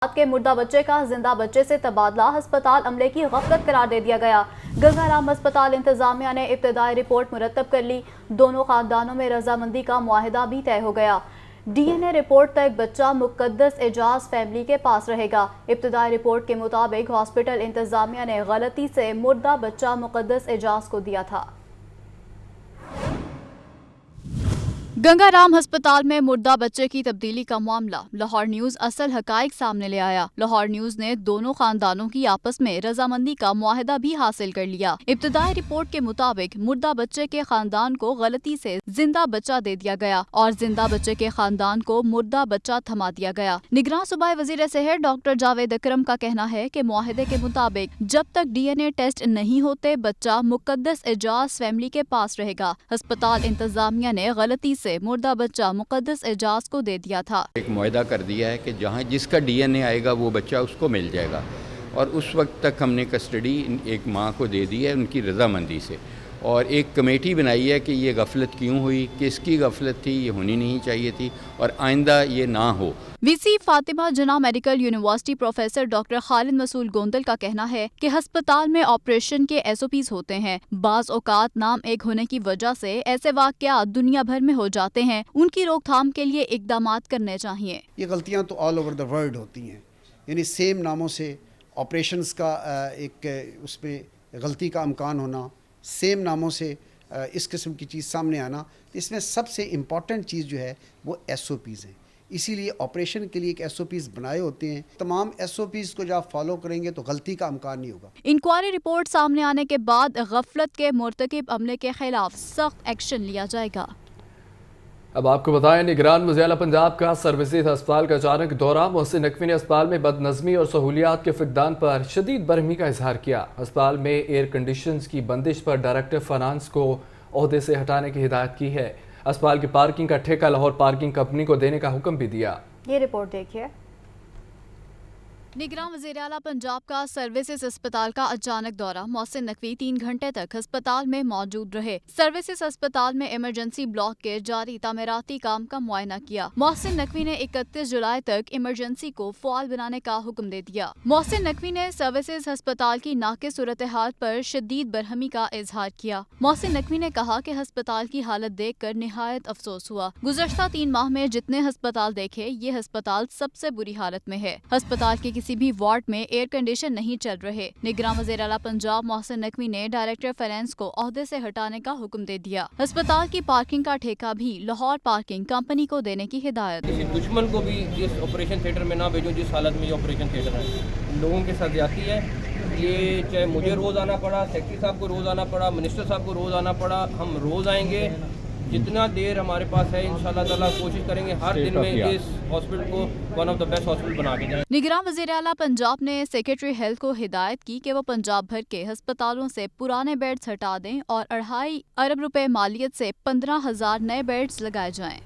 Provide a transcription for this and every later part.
کے مردہ بچے کا زندہ بچے سے تبادلہ ہسپتال عملے کی غفلت قرار دے دیا گیا۔ گنگا رام ہسپتال انتظامیہ نے ابتدائی رپورٹ مرتب کر لی۔ دونوں خاندانوں میں رضامندی کا معاہدہ بھی طے ہو گیا۔ ڈی این اے رپورٹ تک بچہ مقدس اعجاز فیملی کے پاس رہے گا۔ ابتدائی رپورٹ کے مطابق ہاسپٹل انتظامیہ نے غلطی سے مردہ بچہ مقدس اعجاز کو دیا تھا۔ گنگا رام ہسپتال میں مردہ بچے کی تبدیلی کا معاملہ، لاہور نیوز اصل حقائق سامنے لے آیا۔ لاہور نیوز نے دونوں خاندانوں کی آپس میں رضامندی کا معاہدہ بھی حاصل کر لیا۔ ابتدائی رپورٹ کے مطابق مردہ بچے کے خاندان کو غلطی سے زندہ بچہ دے دیا گیا اور زندہ بچے کے خاندان کو مردہ بچہ تھما دیا گیا۔ نگراں صوبائی وزیر صحت ڈاکٹر جاوید اکرم کا کہنا ہے کہ معاہدے کے مطابق جب تک ڈی این اے ٹیسٹ نہیں ہوتے بچہ مقدس اعجاز فیملی کے پاس رہے گا۔ ہسپتال انتظامیہ نے غلطی سے مردہ بچہ مقدس اعجاز کو دے دیا تھا۔ ایک معاہدہ کر دیا ہے کہ جہاں جس کا ڈی این اے آئے گا وہ بچہ اس کو مل جائے گا، اور اس وقت تک ہم نے کسٹڈی ایک ماں کو دے دی ہے ان کی رضامندی سے، اور ایک کمیٹی بنائی ہے کہ یہ غفلت کیوں ہوئی، کس کی غفلت تھی، یہ ہونی نہیں چاہیے تھی اور آئندہ یہ نہ ہو۔ وی سی فاطمہ جناح میڈیکل یونیورسٹی پروفیسر ڈاکٹر خالد مسعود گوندل کا کہنا ہے کہ ہسپتال میں آپریشن کے ایس او پیز ہوتے ہیں۔ بعض اوقات نام ایک ہونے کی وجہ سے ایسے واقعات دنیا بھر میں ہو جاتے ہیں، ان کی روک تھام کے لیے اقدامات کرنے چاہیے۔ یہ غلطیاں تو آل اوور دا ورلڈ ہوتی ہیں، یعنی سیم ناموں سے آپریشنز کا ایک اس میں غلطی کا امکان ہونا، سیم ناموں سے اس قسم کی چیز سامنے آنا، اس میں سب سے امپورٹنٹ چیز جو ہے وہ ایس او پیز ہیں۔ اسی لیے آپریشن کے لیے ایک ایس او پیز بنائے ہوتے ہیں۔ تمام ایس او پیز کو جب آپ فالو کریں گے تو غلطی کا امکان نہیں ہوگا۔ انکوائری رپورٹ سامنے آنے کے بعد غفلت کے مرتکب عملے کے خلاف سخت ایکشن لیا جائے گا۔ اب آپ کو بتائیں، نگران وزیر اعلیٰ پنجاب کا سروسز ہسپتال کا اچانک دورہ، محسن نقوی نے ہسپتال میں بد نظمی اور سہولیات کے فقدان پر شدید برہمی کا اظہار کیا۔ ہسپتال میں ایئر کنڈیشنز کی بندش پر ڈائریکٹر فائنانس کو عہدے سے ہٹانے کی ہدایت کی ہے۔ ہسپتال کی پارکنگ کا ٹھیکہ لاہور پارکنگ کمپنی کو دینے کا حکم بھی دیا۔ یہ رپورٹ دیکھیے۔ نگراں وزیر اعلیٰ پنجاب کا سروسز ہسپتال کا اچانک دورہ، محسن نقوی 3 گھنٹے تک ہسپتال میں موجود رہے۔ سروسز ہسپتال میں ایمرجنسی بلاک کے جاری تعمیراتی کام کا معائنہ کیا۔ محسن نقوی نے 31 جولائی تک ایمرجنسی کو فعال بنانے کا حکم دے دیا۔ محسن نقوی نے سروسز ہسپتال کی ناقص صورتحال پر شدید برہمی کا اظہار کیا۔ محسن نقوی نے کہا کہ ہسپتال کی حالت دیکھ کر نہایت افسوس ہوا۔ گزشتہ 3 ماہ میں جتنے ہسپتال دیکھے، یہ ہسپتال سب سے بری حالت میں ہے۔ ہسپتال کی کسی بھی وارڈ میں ایئر کنڈیشن نہیں چل رہے۔ نگراں وزیر اعلیٰ پنجاب محسن نقوی نے ڈائریکٹر فائنانس کو عہدے سے ہٹانے کا حکم دے دیا۔ ہسپتال کی پارکنگ کا ٹھیکہ بھی لاہور پارکنگ کمپنی کو دینے کی ہدایت۔ کسی دشمن کو بھی اس آپریشن تھیٹر میں نہ بھیجو جس حالت میں یہ آپریشن تھیٹر ہے۔ لوگوں کے ساتھ زیادتی ہے، یہ چاہے مجھے روز آنا پڑا، سیکرٹری صاحب کو روز آنا پڑا، منسٹر صاحب کو روز آنا پڑا، ہم روز آئیں گے جتنا دیر ہمارے پاس ہے۔ انشاءاللہ تعالیٰ کوشش کریں گے ہر دن میں اس ہاسپٹل کو one of the best hospital بنا کے جائیں۔ نگراں وزیر اعلیٰ پنجاب نے سیکرٹری ہیلتھ کو ہدایت کی کہ وہ پنجاب بھر کے ہسپتالوں سے پرانے بیڈز ہٹا دیں اور 2.5 ارب روپے مالیت سے 15,000 نئے بیڈز لگائے جائیں۔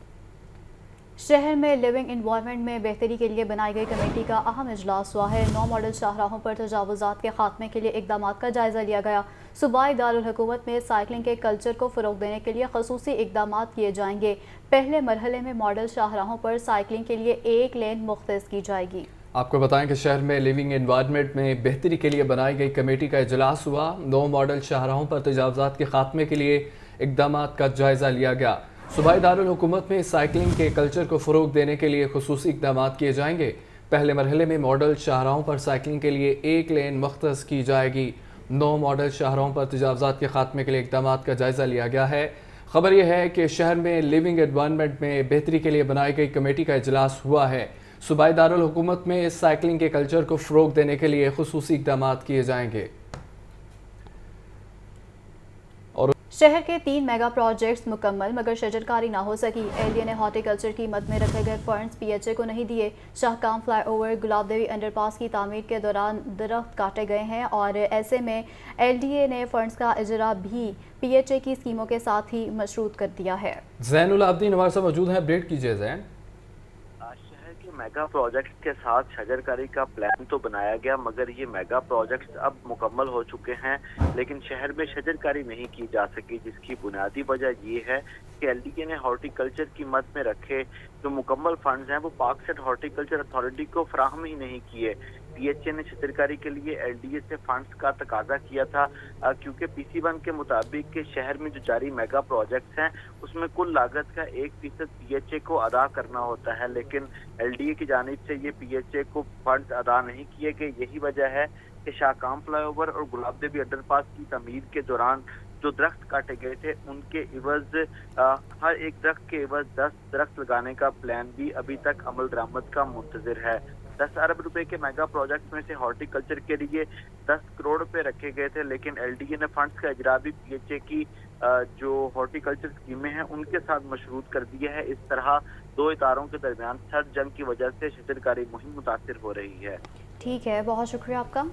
شہر میں لیونگ انوائرمنٹ میں بہتری کے لیے بنائی گئی کمیٹی کا اہم اجلاس ہوا ہے۔ 9 ماڈل شاہراہوں پر تجاوزات کے خاتمے کے لیے اقدامات کا جائزہ لیا گیا۔ صوبائی دارالحکومت میں سائیکلنگ کے کلچر کو فروغ دینے کے لیے خصوصی اقدامات کیے جائیں گے۔ پہلے مرحلے میں ماڈل شاہراہوں پر سائیکلنگ کے لیے 1 لین مختص کی جائے گی۔ آپ کو بتائیں کہ شہر میں لیونگ انوائرمنٹ میں بہتری کے لیے بنائی گئی کمیٹی کا اجلاس ہوا۔ 9 ماڈل شاہراہوں پر تجاوزات کے خاتمے کے لیے اقدامات کا جائزہ لیا گیا۔ صوبائی دارالحکومت میں سائیکلنگ کے کلچر کو فروغ دینے کے لیے خصوصی اقدامات کیے جائیں گے۔ پہلے مرحلے میں ماڈل شاہراہوں پر سائیکلنگ کے لیے 1 لین مختص کی جائے گی۔ 9 ماڈل شاہراہوں پر تجاوزات کے خاتمے کے لیے اقدامات کا جائزہ لیا گیا ہے۔ خبر یہ ہے کہ شہر میں لیونگ انوائرمنٹ میں بہتری کے لیے بنائی گئی کمیٹی کا اجلاس ہوا ہے۔ صوبائی دارالحکومت میں سائیکلنگ کے کلچر کو فروغ دینے کے لیے خصوصی اقدامات کیے جائیں گے۔ شہر کے 3 میگا پروجیکٹس مکمل مگر شجرکاری نہ ہو سکی۔ ایل ڈی اے نے ہارٹی کلچر کی مد میں رکھے گئے فنڈز پی ایچ اے کو نہیں دیے۔ شاہکام فلائی اوور، گلاب دیوی انڈر پاس کی تعمیر کے دوران درخت کاٹے گئے ہیں اور ایسے میں ایل ڈی اے نے فنڈز کا اجرا بھی پی ایچ اے کی اسکیموں کے ساتھ ہی مشروط کر دیا ہے۔ زین العابدین ہمارے ساتھ موجود ہیں، اپڈیٹ کیجیے زین۔ شہر کے मेगा प्रोजेक्ट्स के साथ शजरकारी का प्लान तो बनाया गया, मगर ये मेगा प्रोजेक्ट्स अब मुकम्मल हो चुके हैं, लेकिन शहर में शजरकारी नहीं की जा सकी, जिसकी बुनियादी वजह ये है कि एलडीए ने हॉर्टिकल्चर की मद में रखे जो मुकम्मल फंड्स हैं वो पाकसेट हॉर्टिकल्चर अथॉरिटी को फराहम ही नहीं किए। पीएचए ने शजरकारी के लिए एलडीए से फंड्स का तकाजा किया था, क्योंकि पीसी1 के मुताबिक के शहर में जो जारी मेगा प्रोजेक्ट्स हैं उसमें कुल लागत का 1% पीएचए को अदा करना होता है, लेकिन एलडीए की जानिब से ये पीएचए को फंड्स अदा नहीं किए गए। यही वजह है कि शाहकाम फ्लाईओवर और गुलाब देवी अंडरपास की तमीर के दौरान जो दरख्त काटे गए थे उनके इवज हर एक दरख्त के इवज 10 दरख्त लगाने का प्लान भी अभी तक अमल दरामद का मुंतजर है। 10 अरब रुपए के मेगा प्रोजेक्ट में से हॉर्टिकल्चर के लिए 10 करोड़ रुपए रखे गए थे, लेकिन एलडीए ने फंड्स का इजरा भी पीएचए की जो हॉर्टिकल्चर स्कीमें हैं उनके साथ मशरूत कर दिया है। इस तरह दो इदारों के दरमियान सर्द जंग की वजह से शजरकारी मुहिम मुतासिर हो रही है। ठीक है, बहुत शुक्रिया आपका।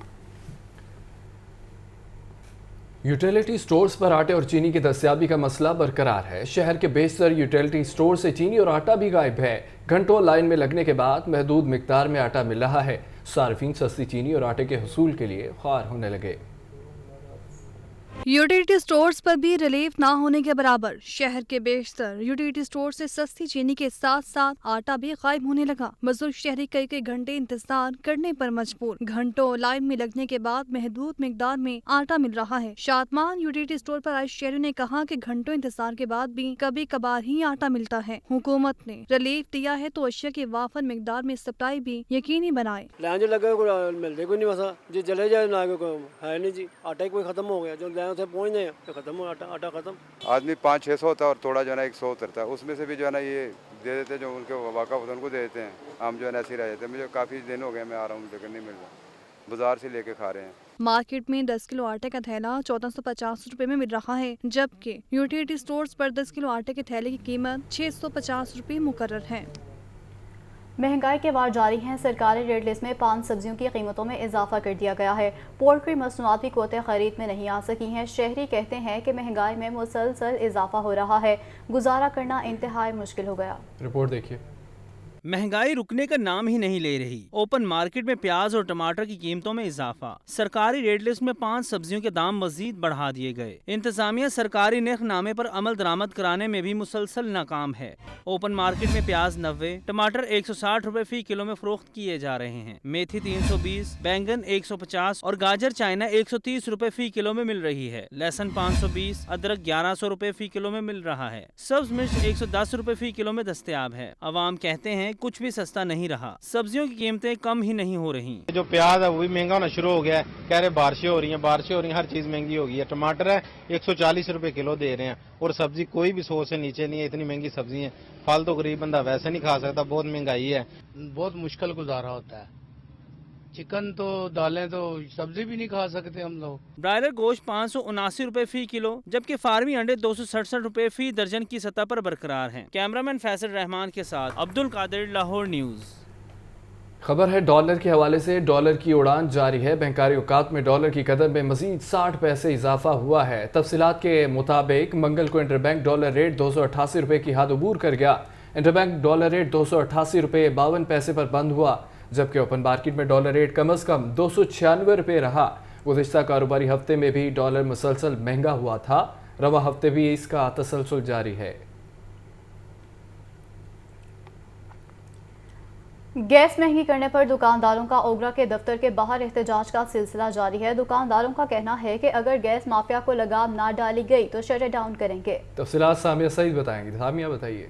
यूटिलिटी स्टोर्स पर आटे और चीनी की दस्तयाबी का मसला बरकरार है। शहर के बेशतर यूटिलिटी स्टोर से चीनी और आटा भी गायब है। घंटों लाइन में लगने के बाद महदूद मिकदार में आटा मिल रहा है। सार्फिन सस्ती चीनी और आटे के हुसूल के लिए ख्वार होने लगे। यूटिलिटी स्टोर्स पर भी रिलीफ ना होने के बराबर। शहर के बेशतर यूटिलिटी स्टोर से सस्ती चीनी के साथ साथ आटा भी गायब होने लगा। बुजुर्ग शहरी कई कई घंटे इंतजार करने पर मजबूर। घंटों लाइन में लगने के बाद महदूद मिकदार में आटा मिल रहा है। शादमान यूटिलिटी स्टोर पर आए शहरियों ने कहा कि घंटों इंतजार के बाद भी कभी कभार ही आटा मिलता है। हुकूमत ने रिलीफ दिया है तो अशिया की वाफन मिकदार में सप्लाई भी यकीनी बनाए। जो लगा मिलते कोई नहीं, बसा जी चले जाए ना है नहीं जी, आटा ही कोई खत्म हो गया, जो उसे पहुंच जाए तो खत्म हो, आटा खत्म। आदमी 500-600 होता है और थोड़ा जो है ना 100 उतरता है, उसमें से भी जो है ना ये दे देते हैं, जो उनके वाक़ा होता है उनको दे देते हैं। हम जो है ना ऐसे ही रह जाते हैं। मुझे काफ़ी दिन हो गए मैं आ रहा हूँ लेकिन नहीं मिल रहा, बाजार से लेके खा रहे हैं। मार्केट में 10 किलो आटे का थैला 1450 रुपए में मिल रहा है, जबकि यूटिलिटी स्टोर्स पर 10 किलो आटे के थैले की कीमत 650 रुपए मुकर्रर है। महंगाई के वार जारी हैं। सरकारी रेट लिस्ट में 5 सब्जियों की कीमतों में इजाफा कर दिया गया है। पोल्ट्री मसनूआत भी कोते खरीद में नहीं आ सकी हैं। शहरी कहते हैं कि महंगाई में मुसलसल इजाफा हो रहा है, गुजारा करना इंतहाई मुश्किल हो गया। रिपोर्ट देखिए। महंगाई रुकने का नाम ही नहीं ले रही। ओपन मार्केट में प्याज और टमाटर की कीमतों में इजाफा। सरकारी रेट लिस्ट में 5 सब्जियों के दाम मजीद बढ़ा दिए गए। इंतजामिया सरकारी नरखनामे पर अमल दरामद कराने में भी मुसलसल नाकाम है। ओपन मार्केट में प्याज 90, टमाटर 160 रुपए फी किलो में फरोख्त किए जा रहे हैं। मेथी 320, बैंगन 150 और गाजर चाइना 130 रुपए फी किलो में मिल रही है। लहसुन 520, अदरक 1100 रुपए फी किलो में मिल रहा है। सब्ज मिर्च 110 रुपए फी किलो में दस्तयाब है। अवाम कहते हैं कुछ भी सस्ता नहीं रहा। सब्जियों की कीमतें कम ही नहीं हो रही। जो प्याज है वो भी महंगा होना शुरू हो गया है। कह रहे बारिशें हो रही हैं, हर चीज महंगी हो गई है। टमाटर है 140 रुपए किलो दे रहे हैं और सब्जी कोई भी 100 से नीचे नहीं है। इतनी महंगी सब्जी है, फल तो गरीब बंदा वैसे नहीं खा सकता, बहुत महंगाई है। बहुत मुश्किल गुजारा होता है। चिकन तो दालें तो सब्जी भी नहीं खा सकते हम लोग। ब्रायलर गोश्त 579 रुपए फी किलो, जबकि फार्मी अंडे 267 रुपए फी दर्जन की सतह पर बरकरार हैं। कैमरामैन फैसल रहमान के साथ अब्दुल कादिर, लाहौर न्यूज़। खबर है डॉलर के हवाले से। डॉलर की उड़ान जारी है। बैंकारी औकात में डॉलर की कदर में मजीद 60 पैसे इजाफा हुआ है। तफसीलात के मुताबिक मंगल को इंटरबैंक डॉलर रेट 288 रुपए की हद अबूर कर गया। इंटरबैंक डॉलर रेट 288 रुपए 52 पैसे पर बंद हुआ, जबकि ओपन मार्केट में डॉलर रेट कम अज़ कम 296 रुपये रहा। गुज़िश्ता कारोबारी हफ्ते में भी डॉलर मुसलसल महंगा हुआ था। रवा हफ्ते भी इसका तसलसल जारी है। गैस महंगी करने पर दुकानदारों का ओगरा के दफ्तर के बाहर एहतजाज का सिलसिला जारी है। दुकानदारों का कहना है कि अगर गैस माफिया को लगाम ना डाली गई तो शटर डाउन करेंगे। तफसीलात सामिया सईद बताएंगे। सामिया बताइए।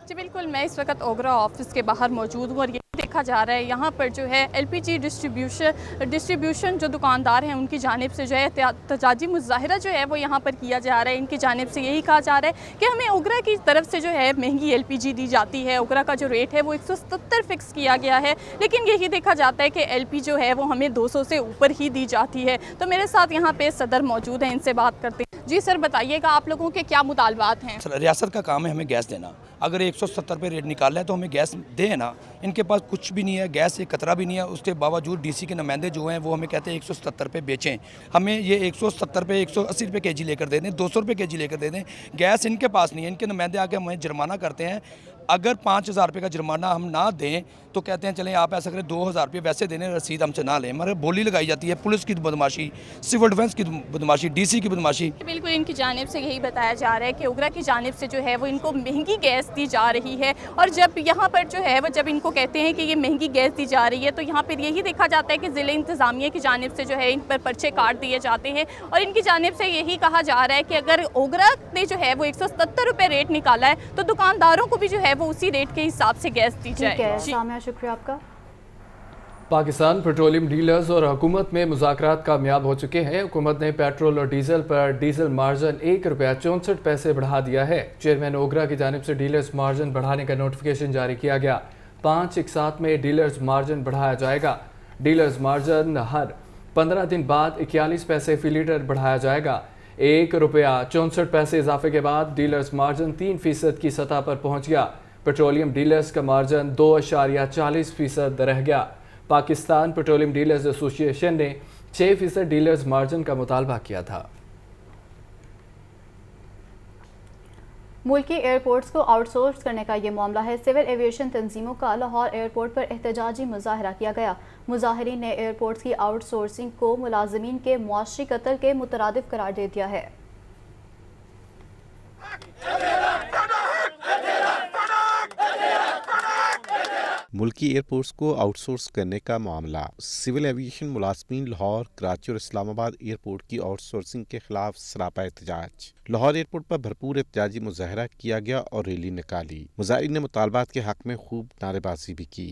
जी बिल्कुल, मैं इस वक्त ओगरा ऑफिस के बाहर मौजूद हूँ और ये देखा जा रहा है यहाँ पर जो है एलपीजी डिस्ट्रीब्यूशन जो दुकानदार हैं उनकी जानिब से जो है एहतजाजी मुजाहरा जो है वो यहाँ पर किया जा रहा है। इनकी जानिब से यही कहा जा रहा है कि हमें ओगरा की तरफ से जो है महंगी एलपीजी दी जाती है। ओगरा का जो रेट है वो 170 फिक्स किया गया है, लेकिन यही देखा जाता है कि एलपी जो है वो हमें 200 से ऊपर ही दी जाती है। तो मेरे साथ यहाँ पे सदर मौजूद हैं, इनसे बात करते हैं। जी सर, बताइएगा आप लोगों के क्या मुतालबात हैं? रियासत का काम है हमें गैस देना। अगर 170 रुपये रेट निकाला है तो हमें गैस दे ना। इनके पास कुछ भी नहीं है, गैस से कतरा भी नहीं है। उसके बावजूद डीसी के नुमाइंदे जो हैं वो हमें कहते हैं 170 रुपये बेचें। हमें ये 170 रुपये 180 रुपये केजी लेकर दे दें, 200 रुपये केजी लेकर दे दें। गैस इनके पास नहीं है। इनके नुमाइंदे आके हमें जुर्माना करते हैं अगर 5,000 रुपये का जुर्माना हम ना दें तो कहते हैं चलें आप ऐसा करें 2,000 रुपये वैसे देने, रसीद हमसे ना लें। मगर बोली लगाई जाती है, पुलिस की बदमाशी, सिविल डिफेंस की बदमाशी, डीसी की बदमाशी। बिल्कुल इनकी जानिब से यही बताया जा रहा है कि उगरा की जानिब से जो है वो इनको महंगी गैस दी जा रही है, और जब यहाँ पर जो है वो जब इनको कहते हैं कि ये महंगी गैस दी जा रही है तो यहाँ पर यही देखा जाता है कि ज़िले इंतज़ामिया की जानिब से जो है इन पर पर्चे काट दिए जाते हैं, और इनकी जानिब से यही कहा जा रहा है कि अगर उगरा ने जो है वो 177 रुपये रेट निकाला है तो दुकानदारों को भी जो है वो उसी रेट के हिसाब से गैस दी जाए। सामिया, शुक्रिया आपका। पाकिस्तान पेट्रोलियम डीलर्स और हुकूमत में मुज़ाकरात कामयाब हो चुके हैं। हुकूमत ने पेट्रोल और डीजल पर डीजल मार्जिन ₹1.64 बढ़ा दिया है। चेयरमैन ओगरा की जानिब से डीलर्स मार्जिन बढ़ाने का नोटिफिकेशन जारी किया गया। 5 एक साथ में डीलर्स मार्जिन बढ़ाया जाएगा। डीलर्स मार्जिन हर 15 दिन बाद 41 पैसे फी लीटर बढ़ाया जाएगा। ₹1.64 इजाफे के बाद डीलर्स मार्जिन 3% की सतह पर पहुंच गया। पेट्रोलियम डीलर्स का मार्जिन 2.40% रह गया। पाकिस्तान पेट्रोलियम डीलर्स एसोसिएशन ने 6% डीलर्स मार्जिन का मुतालबा किया था। मुल्की एयरपोर्ट्स को आउटसोर्स करने का ये मामला है। सिविल एविएशन तंजीमों का लाहौर एयरपोर्ट पर एहतजाजी मुजाहरा किया गया। मुजाहिरीन ने एयरपोर्ट्स की आउटसोर्सिंग को मुलाजमीन के मुआशी कत्ल के मुतरादिफ करार दे दिया है। मुल्की एयरपोर्ट्स को आउटसोर्स करने का मामला। सिविल एविएशन मुलाजमीन लाहौर, कराची और इस्लामाबाद एयरपोर्ट की आउटसोर्सिंग के खिलाफ सरापा एहतजाज। लाहौर एयरपोर्ट पर भरपूर एहतजाजी मुजाहरा किया गया और रैली निकाली। मुजाहिरीन ने मुतालबात के हक में खूब नारेबाजी भी की।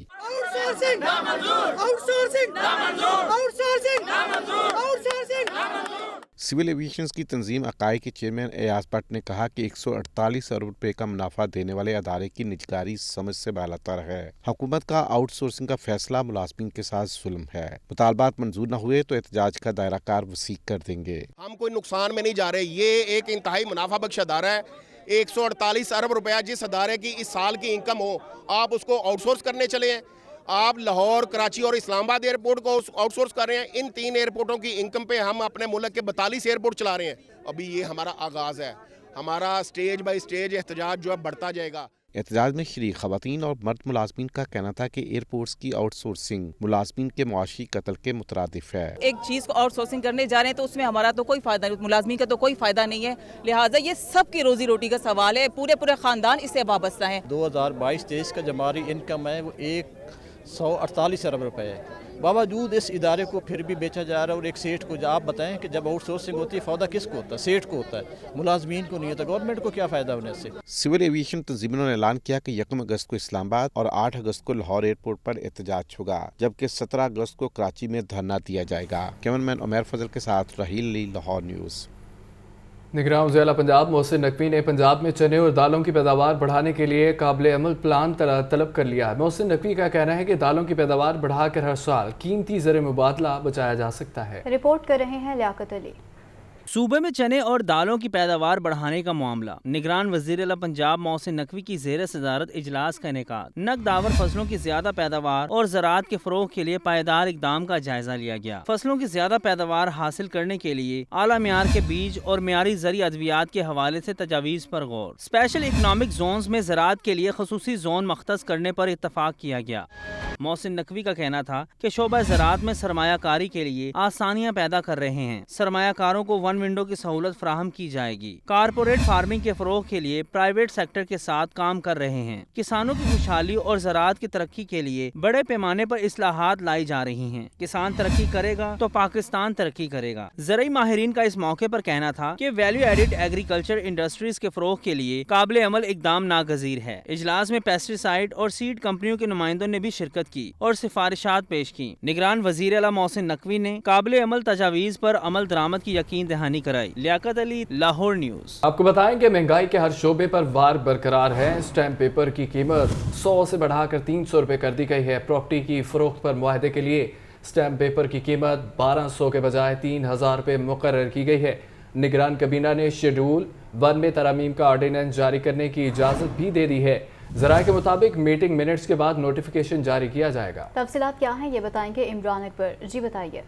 सिविल एविएशन की तंजीम अकाई के चेयरमैन एयाज भट्ट ने कहा कि 148 अरब रुपए का मुनाफा देने वाले अदारे की निजकारी समझ से बालातर है। हुकूमत का आउटसोर्सिंग का फैसला मुलाजमीन के साथ जुल्म है। मुतालबात मंजूर न हुए तो एहतजाज का दायरा कार वसी कर देंगे। हम कोई नुकसान में नहीं जा रहे, ये एक इंतहाई मुनाफा बख्श अदारा है। 148 अरब रुपया जिस अदारे की इस साल की इनकम हो, आप उसको आउटसोर्स करने चले हैं। आप लाहौर, कराची और इस्लामाबाद एयरपोर्ट को आउटसोर्स कर रहे हैं। इन 3 एयरपोर्टों की इनकम पे हम अपने मुल्क के 42 एयरपोर्ट चला रहे हैं। अभी ये हमारा आगाज़ है। हमारा स्टेज बाय स्टेज एहतजाज जो है बढ़ता जाएगा। एहतजाज में शरीक खवातीन और मर्द मुलाजमीन का कहना था कि एयरपोर्ट्स की आउटसोर्सिंग मुलाजमीन के मुआशी कत्ल के मुतरादिफ है। एक चीज़ को आउटसोर्सिंग करने जा रहे हैं तो उसमें हमारा तो कोई फ़ायदा नहीं, मुलाजमीन का तो कोई फ़ायदा नहीं है। लिहाजा ये सबकी रोजी रोटी का सवाल है, पूरे ख़ानदान इससे वाबस्ता है। 2022-23 का जो हमारी इनकम है वो 148 अरब रुपए है। बावजूद इस इदारे को फिर भी बेचा जा रहा है। और एक सेठ को आप बताएं कि जब आउटसोर्सिंग होती है फ़ायदा किसको होता है? सेठ को होता है, मुलाजमीन को नहीं होता। गवर्नमेंट को क्या फ़ायदा होने से? सिविल एविएशन तंजीमों ने ऐलान किया कि 1 अगस्त को इस्लामाबाद और 8 अगस्त को लाहौर एयरपोर्ट पर एहतजाज होगा, जबकि 17 अगस्त को कराची में धरना दिया जाएगा। कैमरामैन उमैर फजल के साथ राहील अली, लाहौर न्यूज़। निगरान वज़ीर पंजाब मोहसिन नकवी ने पंजाब में चने और दालों की पैदावार बढ़ाने के लिए काबिल अमल प्लान तलब कर लिया। मोहसिन नकवी का कहना है कि दालों की पैदावार बढ़ाकर हर साल कीमती ज़र मुबादला बचाया जा सकता है। रिपोर्ट कर रहे हैं लियाकत अली। सूबे में चने और दालों की पैदावार बढ़ाने का मामला। निगरान वज़ीर आला पंजाब मोहसिन नकवी की ज़ेर सदारत इजलास का इनेकाद। नकदावर फसलों की ज्यादा पैदावार और ज़राअत के फ़रोग़ के लिए पायदार इक़दाम का जायजा लिया गया। फसलों की ज्यादा पैदावार हासिल करने के लिए आला मियार के बीज और मियारी ज़री अद्वियात के हवाले से तजावीज़ पर गौर। स्पेशल इकनॉमिक जोन्स में ज़राअत के लिए ख़ुसूसी जोन मख्तस करने पर इत्तफ़ाक़ किया गया। मोहसिन नकवी का कहना था कि शोबा ज़राअत में सरमायाकारी के लिए आसानियाँ पैदा कर रहे हैं। सरमायाकारों को वन विंडो की सहूलत फराहम की जाएगी। कारपोरेट फार्मिंग के फरोग के लिए प्राइवेट सेक्टर के साथ काम कर रहे हैं। किसानों की खुशहाली और ज़राअत की तरक्की के लिए बड़े पैमाने पर इस्लाहात लाई जा रही हैं। किसान तरक्की करेगा तो पाकिस्तान तरक्की करेगा। ज़राई माहिरीन का इस मौके पर कहना था कि वैल्यू एडिड एग्रीकल्चर इंडस्ट्रीज के फरोग के लिए काबिल अमल इकदाम नागजीर है। इजलास में पेस्टिसाइड और सीड कंपनियों के नुमाइंदों ने भी शिरकत की और सिफारिशात पेश की। निगरान वज़ीर आला मोहसिन नकवी ने काबिल अमल तजावीज़ पर अमल दरामद की यकीन दहानी कराई। लियाकत अली, लाहौर न्यूज़। आपको बताएं कि महंगाई के हर शोबे पर वार बरकरार है। स्टैम्प पेपर की कीमत 100 से बढ़ाकर 300 रुपये कर दी गई है। प्रॉपर्टी की फरोख्त पर मुआहदे के लिए स्टैम्प पेपर की कीमत 1200 के बजाय 3000 रुपये मुकर्रर की गई है। निगरान कबीना ने शेड्यूल 1 में तरमीम का ऑर्डिनेंस जारी करने की इजाज़त भी दे दी है। ज़राए के मुताबिक मीटिंग मिनट्स के बाद नोटिफिकेशन जारी किया जाएगा। तफसीलात क्या हैं ये बताएंगे इमरान अकबर। जी बताइए।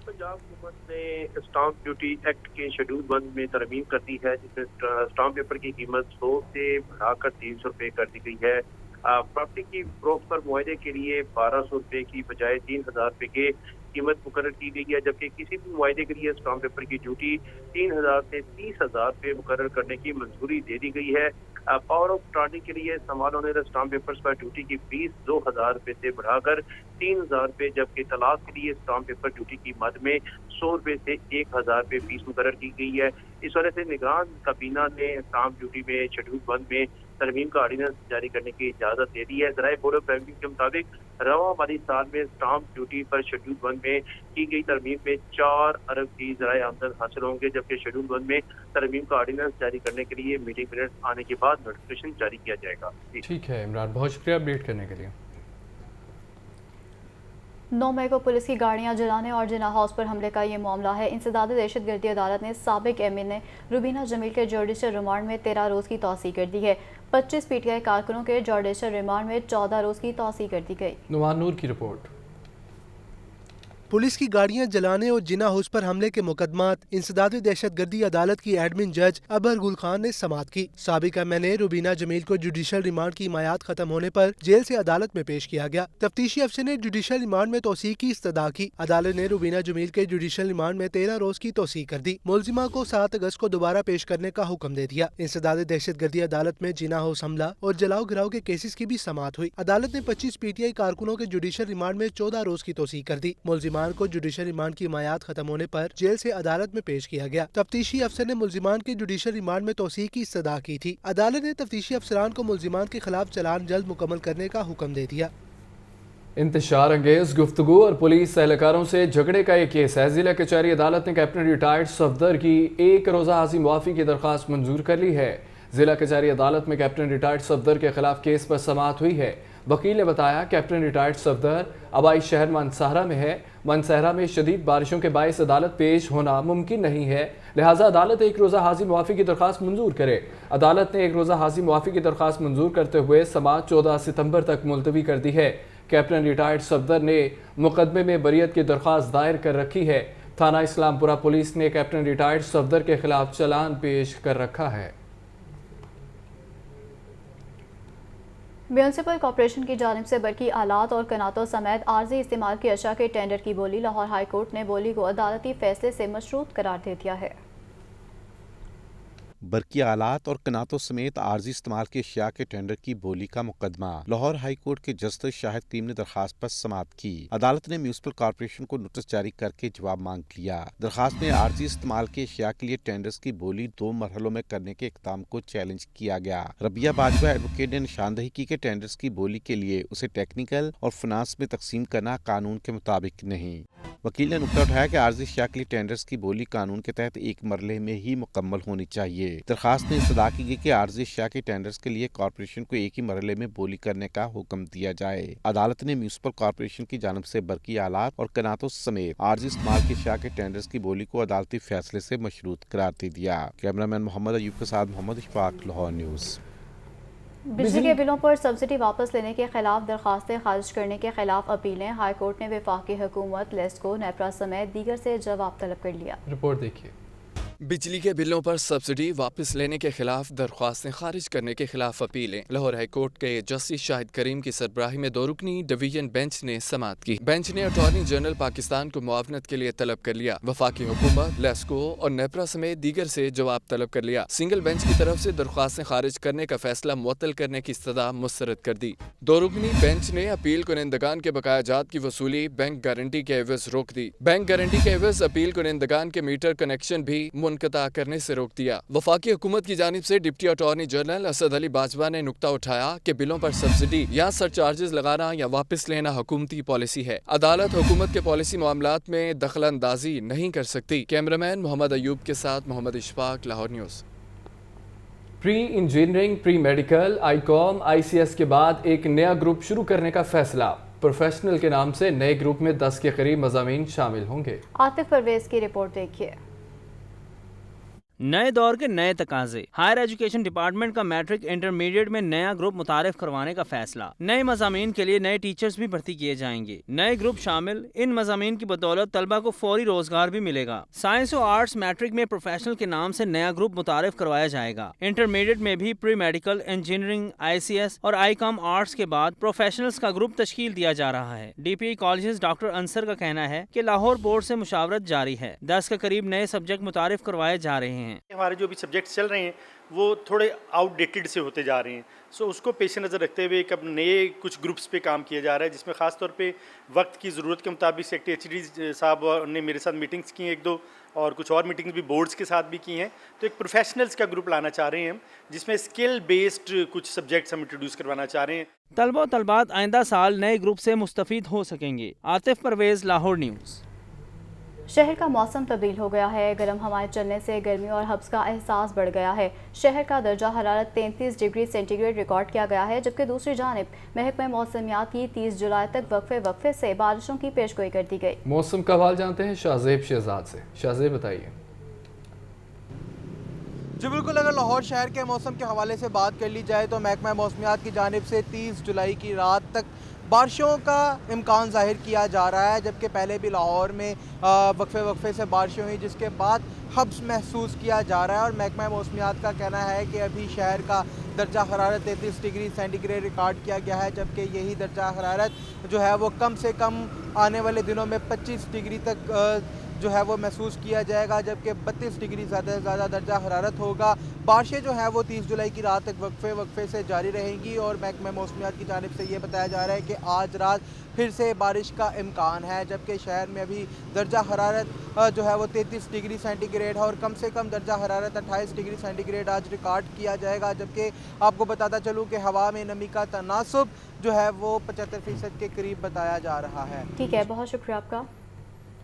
पंजाब हुकूमत ने स्टाम्प ड्यूटी एक्ट के शेड्यूल 1 में तरमीम कर दी है, जिसमें स्टाम्प पेपर की कीमत 100 से बढ़ाकर 300 रुपये कर दी गई है। प्रॉपर्टी की फरोख्त पर मुआहदे के लिए 1200 रुपये की बजाय 3000 रुपये के कीमत मुकर्रर की गई है, जबकि किसी भी मुआहदे के लिए स्टाम्प पेपर की ड्यूटी 3000 से 30,000 रुपये मुकर्रर करने की मंजूरी दे दी गई है। पावर ऑफ अटॉर्नी के लिए इस्तेमाल होने वाले स्टाम्प पेपर्स पर ड्यूटी की फीस 2000 रुपये से बढ़ाकर 3000 रुपये, जबकि तलाक के लिए स्टाम्प पेपर ड्यूटी की मद में 100 रुपये से 1000 रुपये फीस मुकर्रर की गई है। इस वजह से निगरान काबीना ने स्टाम्प ड्यूटी में शेड्यूल 1 में तरमीम का ऑर्डिनेंस जारी करने की इजाज़त दे दी है। ज़राए बोर्ड ऑफ रेवेन्यू के मुताबिक रवा माली साल में स्टाम्प ड्यूटी पर शेड्यूल 1 में की गई तरमीम में 4 अरब की ज़राए आमदन हासिल होंगे, जबकि शेड्यूल 1 में तरमीम का ऑर्डिनेंस जारी करने के लिए मीटिंग मिनट्स आने के बाद नोटिफिकेशन जारी किया जाएगा। ठीक है इमरान, बहुत शुक्रिया अपडेट करने के लिए। 9 मई को पुलिस की गाड़ियां जलाने और जिना हाउस पर हमले का ये मामला है। इंसदाद दहशतगर्दी अदालत ने साबिक एमिन ने रुबीना जमील के जुडिशल रिमांड में 13 रोज़ की तौसीह कर दी है। 25 पीटीआई कारकुनों के जुडिशल रिमांड में 14 रोज़ की तौसीह कर दी गई। नुमान नूर की रिपोर्ट। पुलिस की गाड़ियां जलाने और जिना हाउस पर हमले के मुकदमात इंसदाद दहशतगर्दी अदालत की एडमिन जज अबर गुल खान ने समाअत की। साबिक एमएनए रुबीना जमील को जुडिशल रिमांड की मयाद खत्म होने पर जेल से अदालत में पेश किया गया। तफ्तीशी अफसर ने जुडिशल रिमांड में तौसीह की इस्तदा की। अदालत ने रुबीना जमील के जुडिशल रिमांड में 13 रोज की तौसीह कर दी। मुलजिमा को 7 अगस्त को दोबारा पेश करने का हुक्म दे दिया। इंसदाद दहशतगर्दी अदालत में जिना हाउस हमला और जलाओ गिराओ के केसेस की भी समाअत हुई। अदालत ने 25 पीटीआई कारकुनों के जुडिशल रिमांड में 14 रोज की तौसीह कर दी। मुलजिमान को जुडिशल रिमांड की मयाद खत्म होने पर जेल से अदालत में पेश किया गया। तफ्तीशी अफसर ने मुलजिमान के जुडिशल रिमांड में तौसीह की इस्तदा की थी। अदालत ने तफ्तीशी अफसरान को मुलजिमान के खिलाफ चालान जल्द मुकम्मल करने का हुक्म दे दिया। इंतशार अंगेज गुफ्तगू और पुलिस एहलकारों से झगड़े का एक केस है। जिला कचहरी अदालत ने कैप्टन रिटायर्ड सफदर की 1 रोज़ा हाजिर मुआफ़ी की दरख्वास्त मंजूर कर ली है। जिला कचहरी अदालत में कैप्टन रिटायर्ड सफदर के खिलाफ केस पर समाअत हुई है। वकील ने बताया कैप्टन रिटायर्ड सफदर आबाई शहर मानसहरा में है। मानसहरा में शदीद बारिशों के बायस अदालत पेश होना मुमकिन नहीं है, लिहाजा अदालत 1 रोज़ा हाजिर मुआफ़ी की दरख्वास्त मंजूर करे। अदालत ने 1 रोज़ा हाजिर मुआफ़ी की दरख्वास्त मंजूर करते हुए समाअत 14 सितंबर तक मुलतवी कर दी है। कैप्टन रिटायर्ड सफदर ने मुकदमे में बरियत की दरख्वास्त दायर कर रखी है। थाना इस्लामपुरा पुलिस ने कैप्टन रिटायर्ड सफदर के खिलाफ चालान पेश कर रखा है। म्यूनसिपल कॉर्पोरेशन की जानिब से बरकी आलात और कनातों समेत आर्जी इस्तेमाल की अशया के टेंडर की बोली लाहौर हाई कोर्ट ने बोली को अदालती फैसले से मशरूत करार दे दिया है। बरकी आलात और कनातों समेत आर्जी इस्तेमाल के अशिया के टेंडर की बोली का मुकदमा लाहौर हाई कोर्ट के जस्टिस शाहिद करीम ने दरखास्त पर समाअत की। अदालत ने म्यूनसिपल कॉर्पोरेशन को नोटिस जारी करके जवाब मांग लिया। दरखास्त में आर्जी इस्तेमाल के अशिया के लिए टेंडर्स की बोली 2 मरहलों में करने के इक़दाम को चैलेंज किया गया। रबिया बाजवा एडवोकेट ने निशानदही की कि टेंडर्स की बोली के लिए उसे टेक्निकल और फाइनेंस में तकसीम करना कानून के मुताबिक नहीं। वकील ने नुकता उठाया कि आर्जी अशिया के लिए टेंडर्स की बोली कानून के तहत 1 मरहले में ही मुकम्मल होनी चाहिए। दरखास्त में इस्तदा की गई कि आर्जी अशिया के टेंडर्स के लिए कॉर्पोरेशन को एक ही मरहले में बोली करने का हुक्म दिया जाए। अदालत ने म्यूनसिपल कॉर्पोरेशन की जानिब से बरकी आलात और कनातों समेत आर्जी इस्तेमाल के अशिया के टेंडर्स की बोली को अदालती फैसले से मशरूत करार दे दिया। कैमरामैन मोहम्मद अयूब के साथ मोहम्मद इशफाक, लाहौर न्यूज़। बिजली के बिलों पर सब्सिडी वापस लेने के खिलाफ दरखास्तें खारिज करने के खिलाफ अपीलें। हाई कोर्ट ने वफाकी हुकूमत, लेस्को, नेपरा समेत दीगर से जवाब तलब कर लिया। रिपोर्ट देखिए। बिजली के बिलों पर सब्सिडी वापस लेने के खिलाफ दरख्वास्तें खारिज करने के खिलाफ अपीलें। लाहौर हाई कोर्ट के जस्टिस शाहिद करीम की सरबराही में 2 रुकनी डिवीजन बेंच ने समाअत की। बेंच ने अटॉर्नी जनरल पाकिस्तान को मुआवनत के लिए तलब कर लिया। वफाकी हुकूमत, लेस्को और नेपरा समेत दीगर से जवाब तलब कर लिया। सिंगल बेंच की तरफ से दरख्वास्तें खारिज करने का फैसला मुअत्तल करने की इस्तदा मुस्तरद कर दी। 2 रुकनी बेंच ने अपील कुनिंदगान के बकाया जात की वसूली बैंक गारंटी के एवज रोक दी। बैंक गारंटी के एवज अपील कुनिंदगान के मीटर कनेक्शन भी मुनक़ता करने से रोक दिया। वफाकी हुकूमत की जानिब से deputy attorney general Asad Ali Bajwa ने नुक्ता उठाया कि बिलों पर सब्सिडी या सरचार्जेस लगाना या वापस लेना हुकूमती पॉलिसी है। अदालत हुकूमत के पॉलिसी मामलात में दखल अंदाजी नहीं कर सकती। कैमरामैन मोहम्मद अयूब के साथ Mohammad Ishfaq, Lahore news. Pre engineering, pre medical, I Com, ICS के बाद एक नया ग्रुप शुरू करने का फैसला। प्रोफेशनल के नाम से नए ग्रुप में 10 के करीब मज़ामीन शामिल होंगे। आतिफ परवेज की रिपोर्ट देखिए। नए दौर के नए तकाजे। हायर एजुकेशन डिपार्टमेंट का मैट्रिक इंटरमीडिएट में नया ग्रुप मुतारिफ करवाने का फैसला। नए मज़ामीन के लिए नए टीचर्स भी भर्ती किए जाएंगे। नए ग्रुप शामिल। इन मज़ामीन की बदौलत तलबा को फौरी रोजगार भी मिलेगा। साइंस और आर्ट्स मैट्रिक में प्रोफेशनल के नाम से नया ग्रुप मुतारिफ करवाया जाएगा। इंटरमीडिएट में भी प्री मेडिकल, इंजीनियरिंग, ICS और ICOM आर्ट्स के बाद प्रोफेशनल्स का ग्रुप तश्कील दिया जा रहा है। DPE कॉलेजेस डॉक्टर अंसर का कहना है कि लाहौर बोर्ड से मुशावरत जारी है। 10 के करीब नए सब्जेक्ट मुतारिफ करवाए जा रहे हैं। हमारे जो भी सब्जेक्ट्स चल रहे हैं वो थोड़े आउटडेटेड से होते जा रहे हैं, सो उसको पेश नज़र रखते हुए अब नए कुछ ग्रुप्स पे काम किया जा रहा है, जिसमें ख़ास तौर पे वक्त की ज़रूरत के मुताबिक सेक्रेटरी HD साहब ने मेरे साथ मीटिंग्स की हैं 1-2 और कुछ और मीटिंग्स भी बोर्ड्स के साथ भी की हैं। तो एक प्रोफेशनल्स का ग्रुप लाना चाह रहे हैं हम, जिसमें स्किल बेस्ड कुछ सब्जेक्ट्स हम इंट्रोड्यूस करवाना चाह रहे हैं। तलबा तलबात आइंदा साल नए ग्रुप से मुस्तफ़ीद हो सकेंगे। आतिफ परवेज़, लाहौर न्यूज़। शहर का मौसम तब्दील हो गया है। गर्म हवाएं चलने से गर्मी और हब्स का एहसास बढ़ गया है। शहर का दर्जा हरारत 33 डिग्री सेंटीग्रेड रिकॉर्ड किया गया है, जबकि दूसरी जानिब महकमा मौसमियात की 30 जुलाई तक वक्फे से बारिशों की पेशगोई कर दी गई। मौसम का हाल जानते हैं शाहजेब शहजाद से। शाहजेब बताइए। जी बिल्कुल, अगर लाहौर शहर के मौसम के हवाले से बात कर ली जाए तो महकमा मौसमियात की जानिब से 30 जुलाई की रात तक बारिशों का इम्कान ज़ाहिर किया जा रहा है, जबकि पहले भी लाहौर में वक्फे से बारिशें हुई, जिसके बाद हब्स महसूस किया जा रहा है। और महकमा मौसमियात का कहना है कि अभी शहर का दर्जा हरारत 33 डिग्री सेंटीग्रेड रिकॉर्ड किया गया है, जबकि यही दर्जा हरारत जो है वो कम से कम आने वाले दिनों में 25 डिग्री तक जो है वो महसूस किया जाएगा, जबकि 32 डिग्री ज़्यादा से ज़्यादा दर्जा हरारत होगा। बारिशें जो है वो 30 जुलाई की रात तक वक्फे से जारी रहेंगी और महकमा मौसमियात की जानिब से ये बताया जा रहा है कि आज रात फिर से बारिश का इम्कान है, जबकि शहर में अभी दर्जा हरारत जो है वो 33 डिग्री सेंटीग्रेड है और कम से कम दर्जा हरारत 28 डिग्री सेंटीग्रेड आज रिकॉर्ड किया जाएगा। जबकि आपको बताता चलूँ कि हवा में नमी का तनासुब जो है वो 75% के करीब बताया जा रहा है। ठीक है, बहुत शुक्रिया आपका।